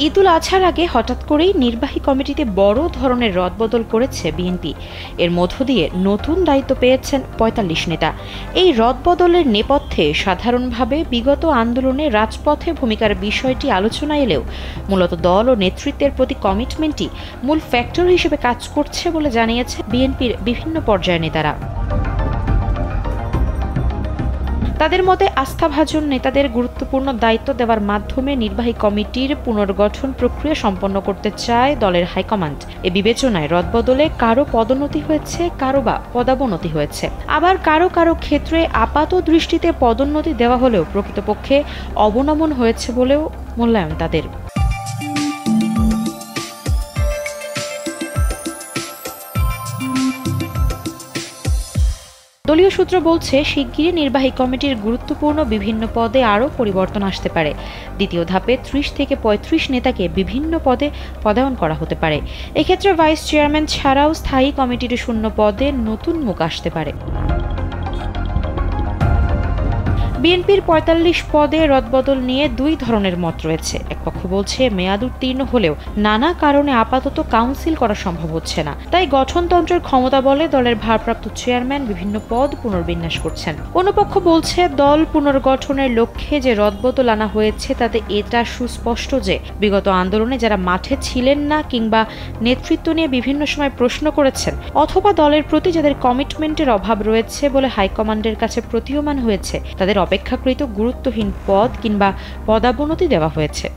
ঈদুল আজহার আগে হঠাৎ করেই নির্বাহী কমিটিতে বড় ধরনের রদবদল করেছে বিএনপি। এর মধ্য দিয়ে নতুন দায়িত্ব পেয়েছেন ৪৫ নেতা। এই রদবদলের নেপথ্যে সাধারণভাবে বিগত আন্দোলনে রাজপথে ভূমিকার বিষয়টি আলোচনা এলেও মূলত দল ও নেতৃত্বের প্রতি কমিটমেন্টই মূল ফ্যাক্টর হিসেবে কাজ করছে বলে জানিয়েছে বিএনপির বিভিন্ন পর্যায়ের নেতারা। তাদের মতে আস্থাভাজন নেতাদের গুরুত্বপূর্ণ দায়িত্ব দেওয়ার মাধ্যমে নির্বাহী কমিটির পুনর্গঠন প্রক্রিয়া সম্পন্ন করতে চায় দলের হাইকমান্ড। এ বিবেচনায় রদবদলে কারো পদোন্নতি হয়েছে, কারো বা পদাবনতি হয়েছে। আবার কারো কারো ক্ষেত্রে আপাত দৃষ্টিতে পদোন্নতি দেওয়া হলেও প্রকৃতপক্ষে অবনমন হয়েছে বলেও মূল্যায়ন তাদের। দলীয় সূত্র বলছে, শিগগিরই নির্বাহী কমিটির গুরুত্বপূর্ণ বিভিন্ন পদে আরও পরিবর্তন আসতে পারে। দ্বিতীয় ধাপে ৩০ থেকে ৩৫ নেতাকে বিভিন্ন পদে পদায়ন করা হতে পারে। এক্ষেত্রে ভাইস চেয়ারম্যান ছাড়াও স্থায়ী কমিটির শূন্য পদে নতুন মুখ আসতে পারে। বিএনপির ৪৫ পদে রদবদল নিয়ে দুই ধরনের মত রয়েছে। এক পক্ষ বলছে মেয়াদ উত্তীর্ণ হলেও নানা কারণে আপাতত কাউন্সিল করা সম্ভব হচ্ছে না, তাই গঠনতন্ত্রের ক্ষমতা বলে দলের ভারপ্রাপ্ত চেয়ারম্যান বিভিন্ন পদ পুনর্বিন্যাস করছেন। অন্য পক্ষ বলছে দল পুনর্গঠনের লক্ষ্যে যে রদবদল আনা হয়েছে তাতে এটা সুস্পষ্ট যে বিগত আন্দোলনে যারা মাঠে ছিলেন না কিংবা নেতৃত্ব নিয়ে বিভিন্ন সময় প্রশ্ন করেছেন অথবা দলের প্রতি যাদের কমিটমেন্টের অভাব রয়েছে বলে হাইকমান্ডের কাছে প্রতীয়মান হয়েছে তাদের অপেক্ষাকৃত গুরুত্বহীন পদ কিংবা পদাবনতি দেওয়া হয়েছে।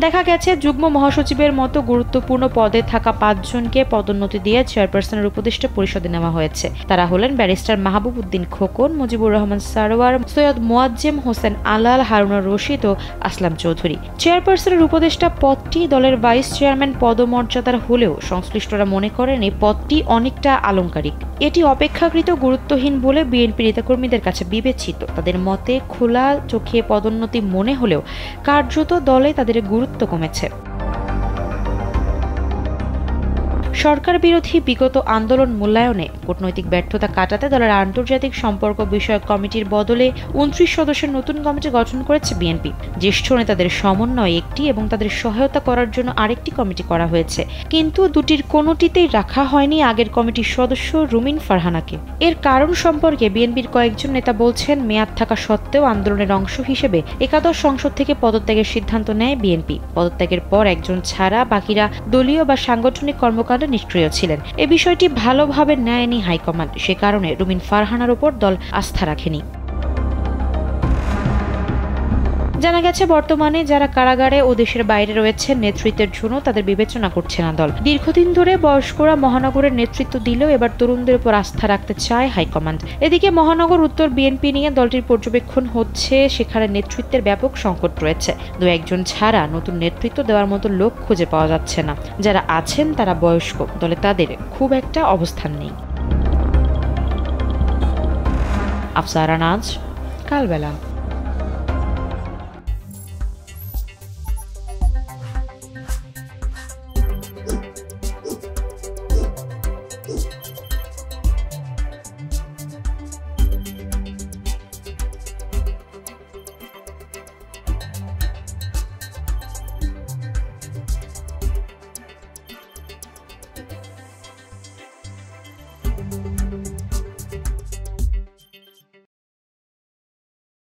দেখা গেছে যুগ্ম মহাসচিবের মতো গুরুত্বপূর্ণ পদে থাকা ৫ জনকে পদোন্নতি দিয়ে চেয়ারপারসনের উপদেষ্টা পরিষদে নেওয়া হয়েছে। তারা হলেন ব্যারিস্টার মাহবুব উদ্দিন খোকন, মুজিবুর রহমান সারোয়ার, সৈয়দ মোয়াজ্জেম হোসেন আলাল, হারুনুর রশিদ ও আসলাম চৌধুরী। চেয়ারপারসনের উপদেষ্টা পদটি দলের ভাইস চেয়ারম্যান পদমর্যাদার হলেও সংশ্লিষ্টরা মনে করেন এই পদটি অনেকটা আলংকারিক। এটি অপেক্ষাকৃত গুরুত্বহীন বলে বিএনপি নেতাকর্মীদের কাছে বিবেচিত। তাদের মতে খোলা চোখে পদোন্নতি মনে হলেও কার্যত দলে তাদের গুরুত্ব কমেছে। সরকার বিরোধী বিগত আন্দোলন মূল্যায়নে কূটনৈতিক ব্যর্থতা কাটাতে দলের আন্তর্জাতিক সম্পর্ক বিষয়ক কমিটির বদলে ২৯ সদস্যের নতুন কমিটি গঠন করেছে বিএনপি। জ্যেষ্ঠ নেতাদের সমন্বয়ে একটি এবং তাদের সহায়তা করার জন্য আরেকটি কমিটি করা হয়েছে, কিন্তু দুটির কোনোটিতেই রাখা হয়নি আগের কমিটির সদস্য রুমিন ফারহানাকে। এর কারণ সম্পর্কে বিএনপির কয়েকজন নেতা বলছেন, মেয়াদ থাকা সত্ত্বেও আন্দোলনের অংশ হিসেবে একাদশ সংসদ থেকে পদত্যাগের সিদ্ধান্ত নেয় বিএনপি। পদত্যাগের পর একজন ছাড়া বাকিরা দলীয় বা সাংগঠনিক কর্মকাণ্ডে নিষ্ক্রিয় ছিলেন। এ বিষয়টি ভালোভাবে নেয়নি হাইকমান্ড, সে কারণে রুমিন ফারহানার উপর দল আস্থা রাখেনি। জানা গেছে বর্তমানে যারা কারাগারে ও দেশের বাইরে রয়েছে নেতৃত্বের জন্য তাদের বিবেচনা করছে না দল। দীর্ঘদিন ধরে বয়স্করা মহানগরের নেতৃত্ব দিলেও এবার তরুণদের উপর আস্থা রাখতে চায় হাইকমান্ড। এদিকে মহানগর উত্তর বিএনপি নিয়ে দলটির পর্যবেক্ষণ হচ্ছে, সেখানে নেতৃত্বের ব্যাপক সংকট রয়েছে। দু একজন ছাড়া নতুন নেতৃত্ব দেওয়ার মতো লোক খুঁজে পাওয়া যাচ্ছে না। যারা আছেন তারা বয়স্ক, দলে তাদের খুব একটা অবস্থান নেই। আফসারা নাজ, কালবেলা।